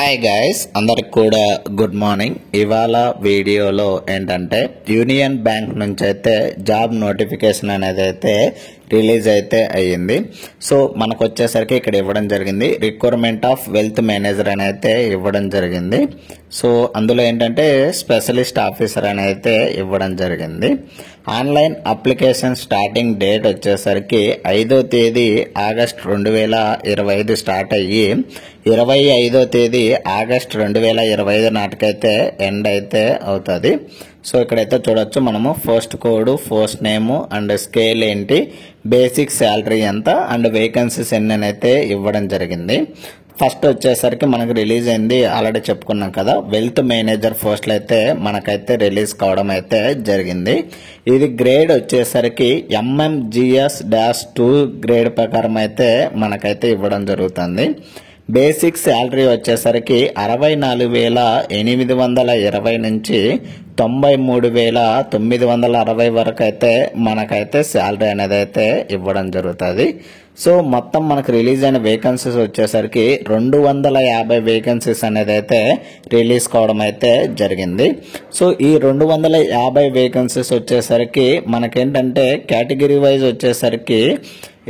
Hi guys, అందరికి కూడా good morning. ఇవాళ వీడియోలో ఏంటంటే యూనియన్ బ్యాంక్ నుంచి అయితే జాబ్ నోటిఫికేషన్ అనేది అయితే రిలీజ్ అయితే అయ్యింది. సో మనకు వచ్చేసరికి ఇక్కడ ఇవ్వడం జరిగింది, రిక్వైర్మెంట్ ఆఫ్ వెల్త్ మేనేజర్ అని అయితే ఇవ్వడం జరిగింది. సో అందులో ఏంటంటే స్పెషలిస్ట్ ఆఫీసర్ అని అయితే ఇవ్వడం జరిగింది. ఆన్లైన్ అప్లికేషన్ స్టార్టింగ్ డేట్ వచ్చేసరికి 5వ తేదీ ఆగస్ట్ 2025 స్టార్ట్ అయ్యి 25వ తేదీ ఆగస్ట్ 2025 నాటికైతే ఎండ్ అయితే అవుతుంది. సో ఇక్కడైతే చూడొచ్చు మనము post code, post name and scale ఏంటి, బేసిక్ శాలరీ ఎంత అండ్ వేకెన్సీస్ ఎన్ని అయితే ఇవ్వడం జరిగింది. ఫస్ట్ వచ్చేసరికి మనకు రిలీజ్ అయింది, ఆల్రెడీ చెప్పుకున్నాం కదా, వెల్త్ మేనేజర్ పోస్టులు అయితే మనకైతే రిలీజ్ కావడం అయితే జరిగింది. ఇది గ్రేడ్ వచ్చేసరికి MMGS-2 గ్రేడ్ ప్రకారం అయితే మనకైతే ఇవ్వడం జరుగుతుంది. బేసిక్ శాలరీ వచ్చేసరికి 64,820 నుంచి 93,960 వరకు అయితే మనకైతే శాలరీ అనేది అయితే ఇవ్వడం జరుగుతుంది. సో మొత్తం మనకు రిలీజ్ అయిన వేకెన్సీస్ వచ్చేసరికి 250 వేకెన్సీస్ అనేది అయితే రిలీజ్ కావడం అయితే జరిగింది. సో ఈ 250 వేకెన్సీస్ వచ్చేసరికి మనకేంటంటే కేటగిరీ వైజ్ వచ్చేసరికి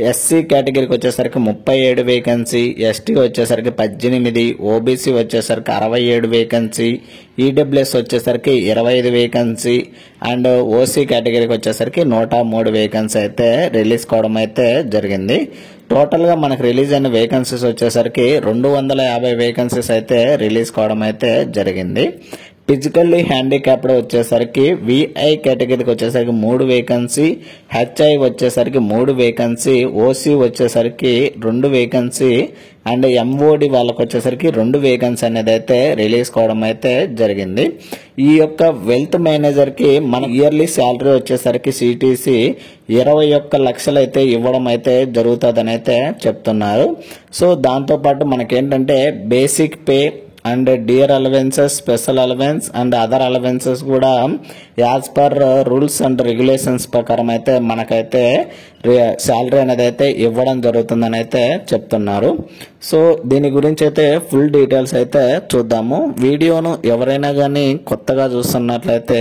ఎస్సీ కేటగిరీకి వచ్చేసరికి 37 వేకెన్సీ, ఎస్టీ వచ్చేసరికి 18, ఓబీసీ వచ్చేసరికి 67 వేకెన్సీ, ఈడబ్ల్యూఎస్ వచ్చేసరికి 25 వేకెన్సీ అండ్ ఓసీ కేటగిరీకి వచ్చేసరికి 103 వేకెన్సీ అయితే రిలీజ్ కావడం అయితే జరిగింది. టోటల్గా మనకు రిలీజ్ అయిన వేకెన్సీస్ వచ్చేసరికి 250 వేకెన్సీస్ అయితే రిలీజ్ కావడం అయితే జరిగింది. ఫిజికల్లీ హ్యాండిక్యాప్డ్ వచ్చేసరికి విఐ కేటగిరీకి వచ్చేసరికి 3 వేకెన్సీ, హెచ్ఐ వచ్చేసరికి 3 వేకెన్సీ, ఓసీ వచ్చేసరికి 2 వేకెన్సీ అండ్ ఎంఓడి వాళ్ళకి వచ్చేసరికి 2 వేకెన్సీ అనేది అయితే రిలీజ్ కావడం అయితే జరిగింది. ఈ యొక్క వెల్త్ మేనేజర్ కి మన ఇయర్లీ శాలరీ వచ్చేసరికి సిటీసీ 21 లక్షలు అయితే ఇవ్వడం అయితే జరుగుతుందని అయితే చెప్తున్నారు. సో దాంతోపాటు మనకేంటంటే basic pay and dear allowances, special allowance and other allowances కూడా as per rules and regulations ప్రకారం అయితే మనకైతే శాలరీ అనేది అయితే ఇవ్వడం జరుగుతుందని అయితే చెప్తున్నారు. సో దీని గురించి అయితే ఫుల్ డీటెయిల్స్ అయితే చూద్దాము. వీడియోను ఎవరైనా కానీ కొత్తగా చూస్తున్నట్లయితే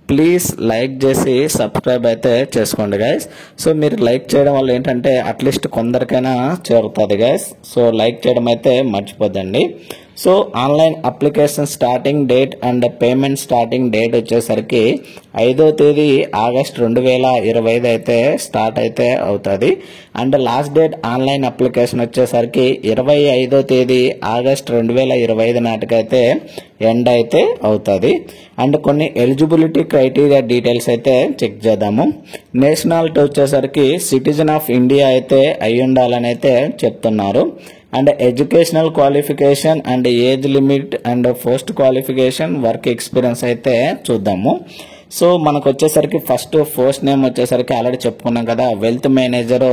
ప్లీజ్ లైక్ చేసి సబ్స్క్రైబ్ అయితే చేసుకోండి గైస్. సో మీరు లైక్ చేయడం వల్ల ఏంటంటే అట్లీస్ట్ కొందరికైనా చేరుతుంది గైస్. సో లైక్ చేయడం అయితే మర్చిపోద్దండి. So online application starting date and payment starting date వచ్చేసరికి 5వ తేదీ ఆగస్ట్ 2025 అయితే స్టార్ట్ అయితే అవుతుంది. And last date online application వచ్చేసరికి 25వ తేదీ ఆగస్ట్ 2025 నాటికైతే ఎండ్ అయితే అవుతుంది. అండ్ కొన్ని ఎలిజిబిలిటీ క్రైటీరియా డీటెయిల్స్ అయితే చెక్ చేద్దాము. నేషనాలిటీ వచ్చేసరికి సిటిజన్ ఆఫ్ ఇండియా అయితే అయి ఉండాలని అయితే చెప్తున్నారు. And educational qualification and age limit and post qualification, work experience అయితే చూద్దాము. సో మనకు వచ్చేసరికి ఫస్ట్ పోస్ట్ నేమ్ వచ్చేసరికి ఆల్రెడీ చెప్పుకున్నాం కదా, వెల్త్ మేనేజర్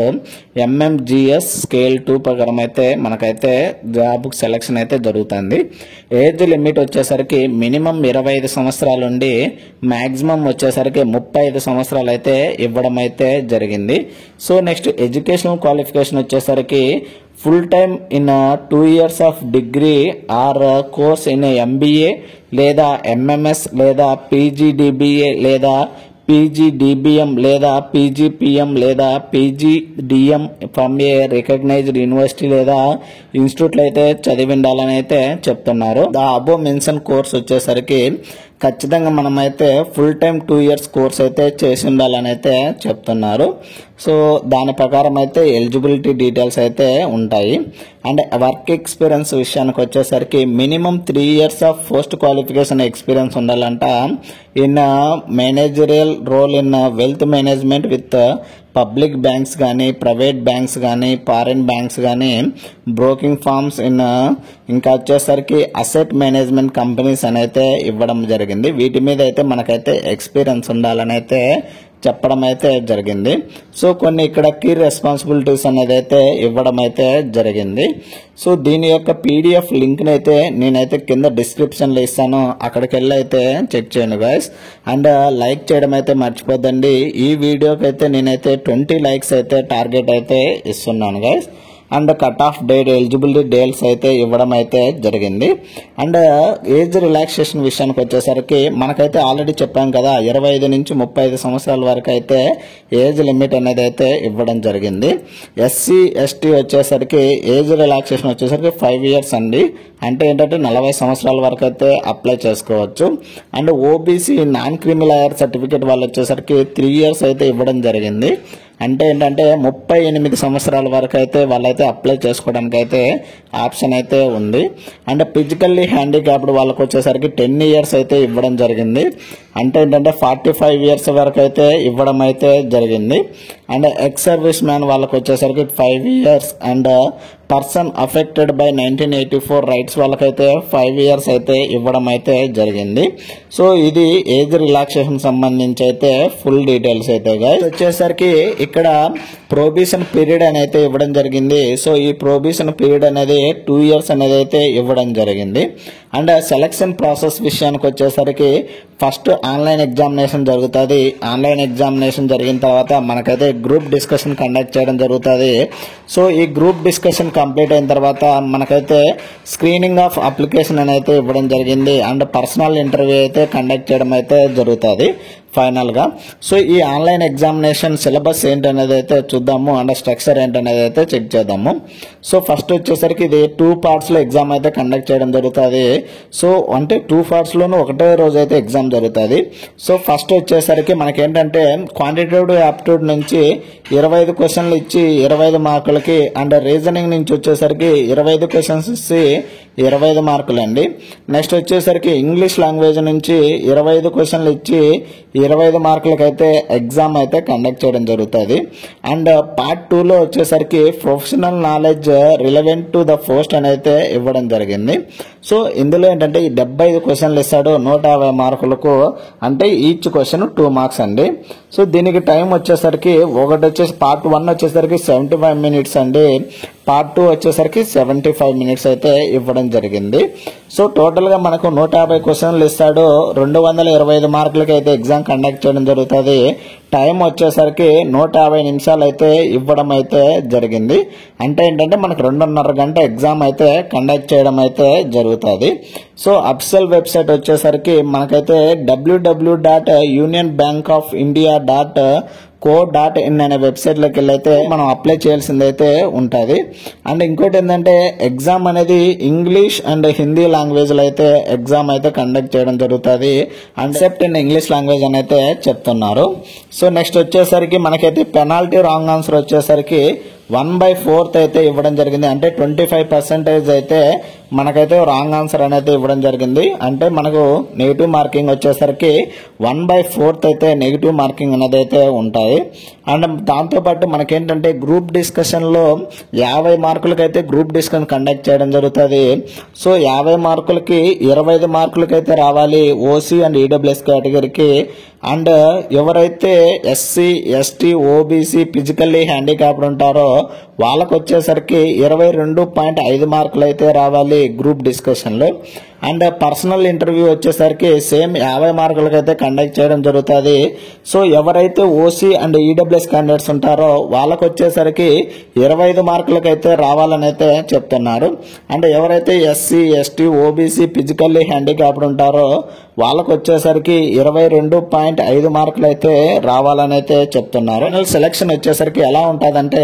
MMGS స్కేల్ 2 ప్రకారం అయితే మనకైతే జాబ్ సెలక్షన్ అయితే జరుగుతుంది. ఏజ్ లిమిట్ వచ్చేసరికి మినిమం 25 సంవత్సరాల నుండి మాక్సిమం వచ్చేసరికి 35 సంవత్సరాలు అయితే ఇవ్వడం అయితే జరిగింది. సో నెక్స్ట్ ఎడ్యుకేషనల్ క్వాలిఫికేషన్ వచ్చేసరికి full time in 2 years of degree or course in MBA లేదా MMS లేదా PGDBA లేదా PGDBM లేదా PGPM లేదా PGDM from a recognised university లేదా ఇన్స్టిట్యూట్లో అయితే చదివి ఉండాలని అయితే చెప్తున్నారు. ద అబో మెన్షన్ కోర్స్ వచ్చేసరికి ఖచ్చితంగా మనమైతే ఫుల్ టైం 2 years కోర్స్ అయితే చేసి ఉండాలని అయితే చెప్తున్నారు. సో దాని ప్రకారం అయితే ఎలిజిబిలిటీ డీటెయిల్స్ అయితే ఉంటాయి. అండ్ వర్క్ ఎక్స్పీరియన్స్ విషయానికి వచ్చేసరికి minimum 3 years of post qualification experience ఉండాలంట in managerial role in wealth management with public banks కానీ, ప్రైవేట్ బ్యాంక్స్ కానీ, ఫారిన్ బ్యాంక్స్ కానీ, బ్రోకింగ్ ఫార్మ్స్ ఇంకా వచ్చేసరికి అసెట్ మేనేజ్మెంట్ కంపెనీస్ అని అయితే ఇవ్వడం జరిగింది. వీటి మీద అయితే మనకైతే ఎక్స్పీరియన్స్ ఉండాలని అయితే చెప్పడం అయితే జరిగింది. సో కొన్ని ఇక్కడ కీ రెస్పాన్సిబిలిటీస్ అనేది అయితే ఇవ్వడం అయితే జరిగింది. సో దీని యొక్క PDF లింక్ అయితే నేనైతే కింద డిస్క్రిప్షన్ లో ఇస్తాను, అక్కడికి వెళ్ళి అయితే చెక్ చేయండి గైస్. అండ్ లైక్ చేయడం అయితే మర్చిపోద్దండి. ఈ వీడియోకి అయితే నేనైతే 20 likes అయితే టార్గెట్ అయితే ఇస్తున్నాను guys. And cut off date eligibility dates అయితే ఇవ్వడం అయితే జరిగింది. అండ్ ఏజ్ రిలాక్సేషన్ విషయానికి వచ్చేసరికి మనకైతే ఆల్రెడీ చెప్పాం కదా 25 నుంచి 35 సంవత్సరాల వరకు అయితే ఏజ్ లిమిట్ అనేది అయితే ఇవ్వడం జరిగింది. ఎస్సీ ఎస్టీ వచ్చేసరికి ఏజ్ రిలాక్సేషన్ వచ్చేసరికి 5 years అండి. అంటే ఏంటంటే 40 సంవత్సరాల వరకు అయితే అప్లై చేసుకోవచ్చు. అండ్ ఓబీసీ నాన్ క్రిమి లాయర్ సర్టిఫికేట్ వాళ్ళు వచ్చేసరికి 3 years అయితే ఇవ్వడం జరిగింది. అంటే ఏంటంటే 38 సంవత్సరాల వరకు అయితే వాళ్ళైతే అప్లై చేసుకోవడానికి అయితే ఆప్షన్ అయితే ఉంది. అండ్ ఫిజికల్లీ హ్యాండిక్యాప్డ్ వాళ్ళకి వచ్చేసరికి 10 years అయితే ఇవ్వడం జరిగింది. అంటే ఏంటంటే 45 years వరకు అయితే ఇవ్వడం అయితే జరిగింది. అండ్ ఎక్స్ సర్వీస్ మ్యాన్ వాళ్ళకి వచ్చేసరికి 5 years. And person affected by 1984 rights వాళ్ళకైతే 5 years అయితే ఇవ్వడం అయితే జరిగింది. సో ఇది ఏజ్ రిలాక్సేషన్ సంబంధించి అయితే ఫుల్ డీటెయిల్స్ అయితే వచ్చేసరికి ఇక్కడ ప్రొబేషన్ పీరియడ్ అనేది ఇవ్వడం జరిగింది. సో ఈ ప్రొబేషన్ పీరియడ్ అనేది 2 years అనేది అయితే ఇవ్వడం జరిగింది. అండ్ సెలక్షన్ ప్రాసెస్ విషయానికి వచ్చేసరికి ఫస్ట్ ఆన్లైన్ ఎగ్జామినేషన్ జరుగుతుంది. ఆన్లైన్ ఎగ్జామినేషన్ జరిగిన తర్వాత మనకైతే గ్రూప్ డిస్కషన్ కండక్ట్ చేయడం జరుగుతుంది. సో ఈ గ్రూప్ డిస్కషన్ కంప్లీట్ అయిన తర్వాత మనకైతే స్క్రీనింగ్ ఆఫ్ అప్లికేషన్ అయితే ఇవ్వడం జరిగింది. అండ్ పర్సనల్ ఇంటర్వ్యూ అయితే కండక్ట్ చేయడం అయితే జరుగుతుంది ఫైనల్గా. సో ఈ ఆన్లైన్ ఎగ్జామినేషన్ సిలబస్ ఏంటనేది అయితే చూద్దాము. అండ్ స్ట్రక్చర్ ఏంటనేది అయితే చెక్ చేద్దాము. సో ఫస్ట్ వచ్చేసరికి ఇది 2 partsలో ఎగ్జామ్ అయితే కండక్ట్ చేయడం జరుగుతుంది. సో అంటే 2 partsలోనూ ఒకటే రోజు అయితే ఎగ్జామ్ జరుగుతుంది. సో ఫస్ట్ వచ్చేసరికి మనకేంటంటే క్వాంటిటేటివ్ యాప్టిట్యూడ్ నుంచి 25 క్వశ్చన్లు ఇచ్చి 25 మార్కులకి, అండ్ రీజనింగ్ నుంచి వచ్చేసరికి 25 క్వశ్చన్స్ ఇచ్చి 25 మార్కులండి. నెక్స్ట్ వచ్చేసరికి ఇంగ్లీష్ లాంగ్వేజ్ నుంచి 25 క్వశ్చన్లు ఇచ్చి 25 మార్కులకి అయితే ఎగ్జామ్ అయితే కండక్ట్ చేయడం జరుగుతుంది. అండ్ పార్ట్ 2లో వచ్చేసరికి professional knowledge relevant to the post అని అయితే ఇవ్వడం జరిగింది. సో ఇందులో ఏంటంటే ఈ 75 క్వశ్చన్లు ఇస్తాడు 150 మార్కులకు. అంటే ఈచ్ క్వశ్చన్ 2 marks అండి. సో దీనికి టైం వచ్చేసరికి ఒకటి వచ్చేసి పార్ట్ 1 వచ్చేసరికి 75 minutes అండి. పార్ట్ 2 వచ్చేసరికి 75 minutes అయితే ఇవ్వడం జరిగింది. సో టోటల్గా మనకు 150 క్వశ్చన్లు ఇస్తాడు. 225 మార్కులకి అయితే ఎగ్జామ్ కండక్ట్ చేయడం జరుగుతుంది. టైం వచ్చేసరికి 150 నిమిషాలు అయితే ఇవ్వడం అయితే జరిగింది. అంటే ఏంటంటే మనకు 2.5 గంట ఎగ్జామ్ అయితే కండక్ట్ చేయడం అయితే జరుగుతుంది. సో అఫిషియల్ వెబ్సైట్ వచ్చేసరికి మనకైతే www.unionbankofindia.co.in అనే వెబ్సైట్లోకి వెళ్ళి అయితే మనం అప్లై చేయాల్సింది అయితే ఉంటుంది. అండ్ ఇంకోటి ఏంటంటే ఎగ్జామ్ అనేది ఇంగ్లీష్ అండ్ హిందీ లాంగ్వేజ్లో అయితే ఎగ్జామ్ అయితే కండక్ట్ చేయడం జరుగుతుంది. And except in English language అని అయితే చెప్తున్నారు. సో నెక్స్ట్ వచ్చేసరికి మనకైతే పెనాల్టీ రాంగ్ ఆన్సర్ వచ్చేసరికి 1/4 అయితే ఇవ్వడం జరిగింది. అంటే 25% అయితే మనకైతే రాంగ్ ఆన్సర్ అనేది ఇవ్వడం జరిగింది. అంటే మనకు నెగిటివ్ మార్కింగ్ వచ్చేసరికి 1/4 అయితే నెగిటివ్ మార్కింగ్ అనేది అయితే ఉంటాయి. అండ్ దాంతోపాటు మనకేంటంటే గ్రూప్ డిస్కషన్లో 50 మార్కులకి అయితే గ్రూప్ డిస్కషన్ కండక్ట్ చేయడం జరుగుతుంది. సో 50 మార్కులకి 25 మార్కులకి అయితే రావాలి ఓసీ అండ్ ఈడబ్ల్యూఎస్ కేటగిరీకి. అండ్ ఎవరైతే SC ST OBC physically handicapped ఉంటారో వాళ్ళకు వచ్చేసరికి 22.5 మార్కులు అయితే రావాలి గ్రూప్ డిస్కషన్లో. అండ్ పర్సనల్ ఇంటర్వ్యూ వచ్చేసరికి సేమ్ 50 మార్కులకి అయితే కండక్ట్ చేయడం జరుగుతుంది. సో ఎవరైతే ఓసీ అండ్ ఈడబ్ల్యూఎస్ క్యాండిడేట్స్ ఉంటారో వాళ్ళకు వచ్చేసరికి 25 మార్కులకి అయితే రావాలని అయితే చెప్తున్నారు. అండ్ ఎవరైతే SC ST OBC physically handicapped ఉంటారో వాళ్ళకు వచ్చేసరికి 22.5 మార్కులు అయితే రావాలని అయితే చెప్తున్నారు. సెలక్షన్ వచ్చేసరికి ఎలా ఉంటుందంటే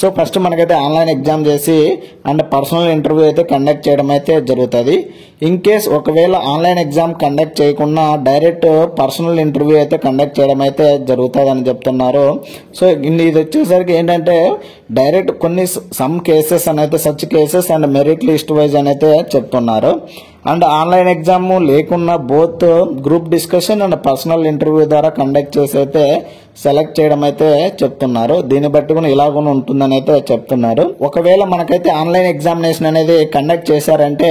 సో ఫస్ట్ మనకైతే ఆన్లైన్ ఎగ్జామ్ చేసి అండ్ పర్సనల్ ఇంటర్వ్యూ అయితే కండక్ట్ చేయడం అయితే జరుగుతుంది. ఇన్ కేస్ ఒకవేళ ఆన్లైన్ ఎగ్జామ్ కండక్ట్ చేయకుండా డైరెక్ట్ పర్సనల్ ఇంటర్వ్యూ అయితే కండక్ట్ చేయడం అయితే జరుగుతుంది అని చెప్తున్నారు. సో ఇది వచ్చేసరికి ఏంటంటే డైరెక్ట్ కొన్ని సమ్ కేసెస్ అని అయితే such cases and merit list wise అని అయితే చెప్తున్నారు. అండ్ ఆన్లైన్ ఎగ్జామ్ లేకున్నా both group discussion and personal interview ద్వారా కండక్ట్ చేసి అయితే సెలెక్ట్ చేయడం అయితే చెప్తున్నారు. దీన్ని బట్టి కూడా ఇలాగ ఉంటుందని అయితే చెప్తున్నారు. ఒకవేళ మనకైతే ఆన్లైన్ ఎగ్జామినేషన్ అనేది కండక్ట్ చేశారంటే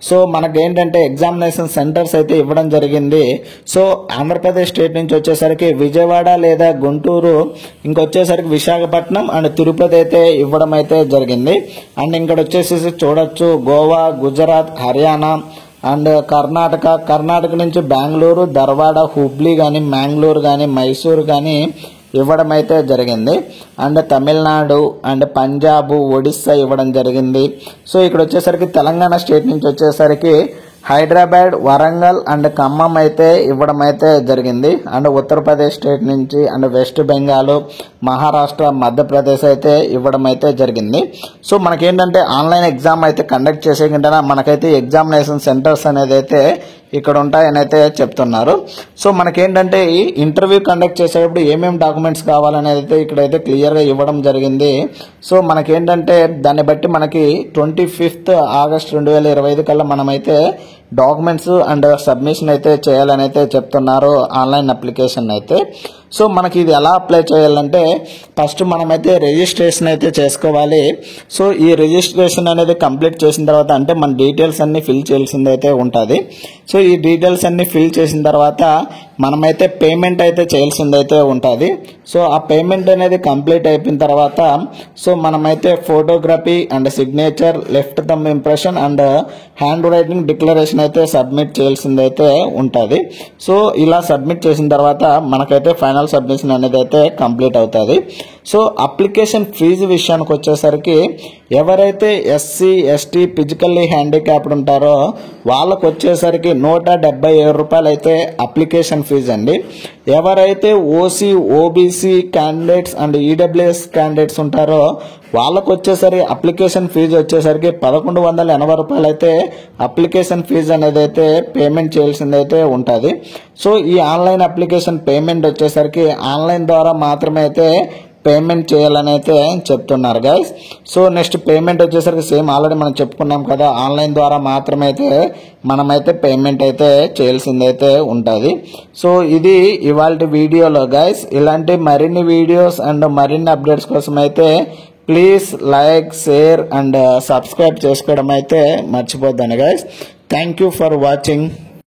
సో మనకేంటంటే ఎగ్జామినేషన్ సెంటర్స్ అయితే ఇవ్వడం జరిగింది. సో ఆంధ్రప్రదేశ్ స్టేట్ నుంచి వచ్చేసరికి విజయవాడ లేదా గుంటూరు, ఇంకొచ్చేసరికి విశాఖపట్నం అండ్ తిరుపతి అయితే ఇవ్వడం అయితే జరిగింది. అండ్ ఇక్కడ వచ్చేసి చూడొచ్చు గోవా, గుజరాత్, హర్యానా అండ్ కర్ణాటక నుంచి బెంగళూరు, ధార్వాడ, హుబ్లీ కానీ మ్యాంగ్లూరు కానీ మైసూరు కానీ ఇవ్వడం అయితే జరిగింది. అండ్ తమిళనాడు అండ్ పంజాబ్, ఒడిస్సా ఇవ్వడం జరిగింది. సో ఇక్కడ వచ్చేసరికి తెలంగాణ స్టేట్ నుంచి వచ్చేసరికి హైదరాబాద్, వరంగల్ అండ్ ఖమ్మం అయితే ఇవ్వడం అయితే జరిగింది. అండ్ ఉత్తరప్రదేశ్ స్టేట్ నుంచి అండ్ వెస్ట్ బెంగాల్, మహారాష్ట్ర, మధ్యప్రదేశ్ అయితే ఇవ్వడం అయితే జరిగింది. సో మనకేంటంటే ఆన్లైన్ ఎగ్జామ్ అయితే కండక్ట్ చేసే కంటే మనకైతే ఎగ్జామినేషన్ సెంటర్స్ అనేది అయితే ఇక్కడ ఉంటాయని అయితే చెప్తున్నారు. సో మనకేంటంటే ఈ ఇంటర్వ్యూ కండక్ట్ చేసేటప్పుడు ఏమేమి డాక్యుమెంట్స్ కావాలనేది అయితే ఇక్కడైతే క్లియర్గా ఇవ్వడం జరిగింది. సో మనకేంటంటే దాన్ని బట్టి మనకి 25 ఆగస్ట్ 2025 కల్లా మనమైతే డాక్యుమెంట్స్ అండ్ సబ్మిషన్ అయితే చేయాలని అయితే చెప్తున్నారు ఆన్లైన్ అప్లికేషన్ అయితే. సో మనకి ఇది ఎలా అప్లై చేయాలంటే ఫస్ట్ మనమైతే రిజిస్ట్రేషన్ అయితే చేసుకోవాలి. సో ఈ రిజిస్ట్రేషన్ అనేది కంప్లీట్ చేసిన తర్వాత అంటే మన డీటెయిల్స్ అన్ని ఫిల్ చేయాల్సింది అయితే ఉంటుంది. సో ఈ డీటెయిల్స్ అన్ని ఫిల్ చేసిన తర్వాత మనమైతే పేమెంట్ అయితే చేయాల్సింది అయితే ఉంటుంది. సో ఆ పేమెంట్ అనేది కంప్లీట్ అయిపోయిన తర్వాత సో మనమైతే photography and signature, left thumb impression and hand writing declaration అయితే సబ్మిట్ చేయాల్సింది అయితే ఉంటుంది. సో ఇలా సబ్మిట్ చేసిన తర్వాత మనకైతే ఫైనల్ సబ్మిషన్ అనేది అయితే కంప్లీట్ అవుతుంది. సో అప్లికేషన్ ఫీజు విషయానికి వచ్చేసరికి ఎవరైతే ఎస్సీ, ఎస్టీ, ఫిజికల్లీ హ్యాండిక్యాప్డ్ ఉంటారో వాళ్ళకు వచ్చేసరికి 177 రూపాయలు అయితే అప్లికేషన్ ఫీజు అండి. ఎవరైతే OC, OBC candidates and EWS candidates ఉంటారో వాళ్ళకు వచ్చేసరికి అప్లికేషన్ ఫీజు వచ్చేసరికి 1180 రూపాయలు అయితే అప్లికేషన్ ఫీజు అనేది అయితే పేమెంట్ చేయాల్సింది అయితే ఉంటుంది. సో ఈ ఆన్లైన్ అప్లికేషన్ పేమెంట్ వచ్చేసరికి ఆన్లైన్ ద్వారా మాత్రమే అయితే పేమెంట్ చేయాలని అయితే చెప్తున్నారు గైస్. సో నెక్స్ట్ పేమెంట్ వచ్చేసరికి సేమ్ ఆల్రెడీ మనం చెప్పుకున్నాం కదా, ఆన్లైన్ ద్వారా మాత్రమే అయితే మనమైతే పేమెంట్ అయితే చేయాల్సింది అయితే ఉంటుంది. సో ఇది ఇవాళ వీడియోలో గైస్. ఇలాంటి మరిన్ని వీడియోస్ అండ్ మరిన్ని అప్డేట్స్ కోసం అయితే please like, share and subscribe చేసుకోవడం అయితే మర్చిపోద్దండి guys. Thank you for watching.